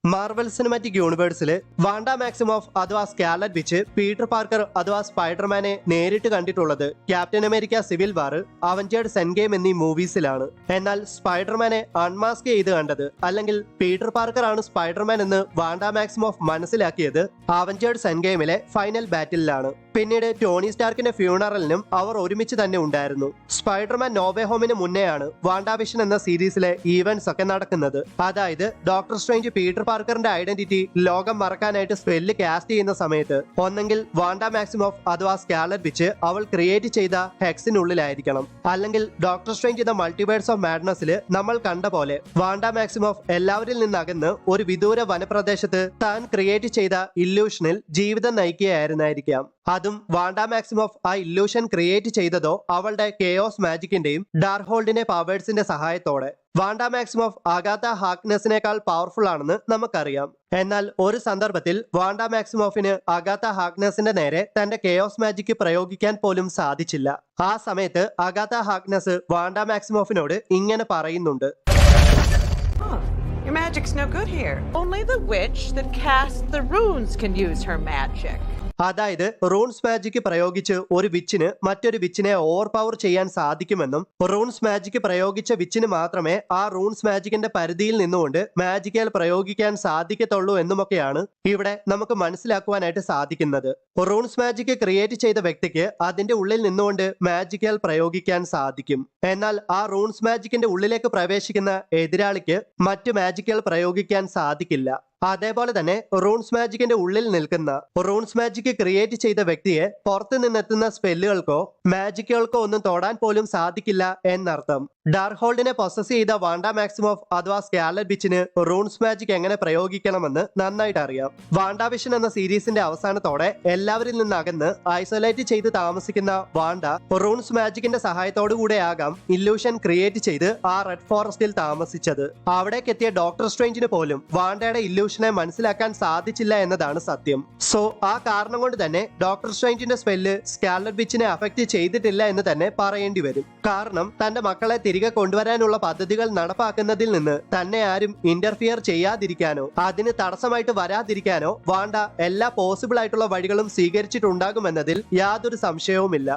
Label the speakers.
Speaker 1: Marvel cinematic യൂണിവേഴ്സിൽ വാണ്ട മാക്സിമോഫ് അഥവാ scarlet which Peter Parker അഥവാ സ്പൈഡർമാനെ നേരിട്ട് കണ്ടിട്ടുള്ളത് ക്യാപ്റ്റൻ അമേരിക്ക സിവിൽ വാർ, അവഞ്ചേഴ്സ് എൻഡ് ഗെയിം എന്നീ മൂവീസിലാണ്. എന്നാൽ സ്പൈഡർമാനെ അൺമാസ്ക് ചെയ്ത് കണ്ടത്, അല്ലെങ്കിൽ പീറ്റർ പാർക്കർ ആണ് സ്പൈഡർമാൻ എന്ന് വാണ്ട മാക്സിമോഫ് മനസ്സിലാക്കിയത് അവഞ്ചേഴ്സ് എൻഡ് ഗെയിമിലെ ഫൈനൽ ബാറ്റിലാണ്. പിന്നീട് ടോണി സ്റ്റാർക്കിന്റെ ഫ്യൂണറലിനും അവർ ഒരുമിച്ച് തന്നെ ഉണ്ടായിരുന്നു. സ്പൈഡർമാൻ നോവേ ഹോമിന് മുന്നെയാണ് വാണ്ടാവിഷൻ എന്ന സീരീസിലെ ഈവന്റ്സ് ഒക്കെ നടക്കുന്നത്. അതായത് ഡോക്ടർ സ്ട്രേഞ്ച് പീറ്റർ പാർക്കറിന്റെ ഐഡന്റിറ്റി ലോകം മറക്കാനായിട്ട് സ്പെല്ല് കാസ്റ്റ് ചെയ്യുന്ന സമയത്ത് ഒന്നെങ്കിൽ വാണ്ട മാക്സിമോഫ് അഥവാ സ്കാർലറ്റ് വിച്ച് അവൾ ക്രിയേറ്റ് ചെയ്ത ഹെക്സിനുള്ളിലായിരിക്കണം, അല്ലെങ്കിൽ doctor strange the multiverse of മാഡ്നസിൽ നമ്മൾ കണ്ട പോലെ വാണ്ട മാക്സിമോഫ് എല്ലാവരിൽ നിന്നകന്ന് ഒരു വിദൂര വനപ്രദേശത്ത് താൻ ക്രിയേറ്റ് ചെയ്ത ഇല്യൂഷനിൽ ജീവിതം നയിക്കുകയായിരുന്നായിരിക്കാം. അതും വാണ്ട മാക്സിമോഫ് ആ ഇല്യൂഷൻ ക്രിയേറ്റ് ചെയ്തതോ അവളുടെ കെയോസ് മാജിക്കിന്റെയും ഡാർഹോൾഡിന്റെ പവേഴ്സിന്റെ സഹായത്തോടെ. വാണ്ട മാക്സിമോഫ് അഗാത്ത ഹാർക്നെസിനേക്കാൾ പവർഫുൾ ആണെന്ന് നമുക്കറിയാം. എന്നാൽ ഒരു സന്ദർഭത്തിൽ വാണ്ട മാക്സിമോഫിന് അഗാത്ത ഹാർക്നെസിന്റെ നേരെ തന്റെ കെയോസ് മാജിക് പ്രയോഗിക്കാൻ പോലും സാധിച്ചില്ല. ആ സമയത്ത് അഗാത്ത ഹാർക്നെസ് വാണ്ട മാക്സിമോഫിനോട് ഇങ്ങനെ പറയുന്നുണ്ട്:
Speaker 2: Your magic's no good here. Only the witch that casts the runes can use her magic.
Speaker 1: അതായത് റൂൺസ് മാജിക് പ്രയോഗിച്ച് ഒരു വിച്ചിന് മറ്റൊരു വിച്ചിനെ ഓവർ പവർ ചെയ്യാൻ സാധിക്കുമെന്നും റൂൺസ് മാജിക് പ്രയോഗിച്ച വിച്ചിന് മാത്രമേ ആ റൂൺസ് മാജിക്കിന്റെ പരിധിയിൽ നിന്നുകൊണ്ട് മാജിക്കൽ പ്രയോഗിക്കാൻ സാധിക്കത്തുള്ളൂ എന്നുമൊക്കെയാണ് ഇവിടെ നമുക്ക് മനസ്സിലാക്കുവാനായിട്ട് സാധിക്കുന്നത്. റൂൺസ് മാജിക് ക്രിയേറ്റ് ചെയ്ത വ്യക്തിക്ക് അതിന്റെ ഉള്ളിൽ നിന്നുകൊണ്ട് മാജിക്കൽ പ്രയോഗിക്കാൻ സാധിക്കും. എന്നാൽ ആ റൂൺസ് മാജിക്കിന്റെ ഉള്ളിലേക്ക് പ്രവേശിക്കുന്ന എതിരാളിക്ക് മറ്റു മാജിക്കൽ പ്രയോഗിക്കാൻ സാധിക്കില്ല. അതേപോലെ തന്നെ റൂൺസ് മാജിക്കിന്റെ ഉള്ളിൽ നിൽക്കുന്ന റൂൺസ് മാജിക് ക്രിയേറ്റ് ചെയ്ത വ്യക്തിയെ പുറത്തു നിന്നെത്തുന്ന സ്പെല്ലുകൾക്കോ മാജിക്കുകൾക്കോ ഒന്നും തൊടാൻ പോലും സാധിക്കില്ല എന്നർത്ഥം. ഡാർഹോൾഡിനെ പൊസസ് ചെയ്ത വാണ്ട മാക്സിമോഫ് അഥവാ സ്കാർലറ്റ് വിച്ചിന് റൂൺസ് മാജിക് എങ്ങനെ പ്രയോഗിക്കണമെന്ന് നന്നായിട്ട് അറിയാം. വാണ്ടാവിഷൻ എന്ന സീരീസിന്റെ അവസാനത്തോടെ എല്ലാവരിൽ നിന്നകന്ന് ഐസൊലേറ്റ് ചെയ്ത് താമസിക്കുന്ന വാണ്ട റൂൺസ് മാജിക്കിന്റെ സഹായത്തോടു കൂടെയാകാം ഇല്യൂഷൻ ക്രിയേറ്റ് ചെയ്ത് ആ റെഡ് ഫോറസ്റ്റിൽ താമസിച്ചത്. അവിടേക്കെത്തിയ ഡോക്ടർ സ്ട്രേഞ്ചിന് പോലും വാണ്ടയുടെ ഇല്യൂഷനെ മനസ്സിലാക്കാൻ സാധിച്ചില്ല എന്നതാണ് സത്യം. സോ ആ കാരണം കൊണ്ട് തന്നെ ഡോക്ടർ സ്ട്രേഞ്ചിന്റെ സ്പെല്ല് സ്കാർലറ്റ് വിച്ചിനെ അഫക്ട് ചെയ്തിട്ടില്ല എന്ന് തന്നെ പറയേണ്ടി വരും. കാരണം തന്റെ മക്കളെ തിരികെ കൊണ്ടുവരാനുള്ള പദ്ധതികൾ നടപ്പാക്കുന്നതിൽ നിന്ന് തന്നെ ആരും ഇന്റർഫിയർ ചെയ്യാതിരിക്കാനോ അതിന് തടസ്സമായിട്ട് വരാതിരിക്കാനോ വാണ്ട എല്ലാ പോസിബിൾ ആയിട്ടുള്ള വഴികളും സ്വീകരിച്ചിട്ടുണ്ടാകുമെന്നതിൽ യാതൊരു സംശയവുമില്ല.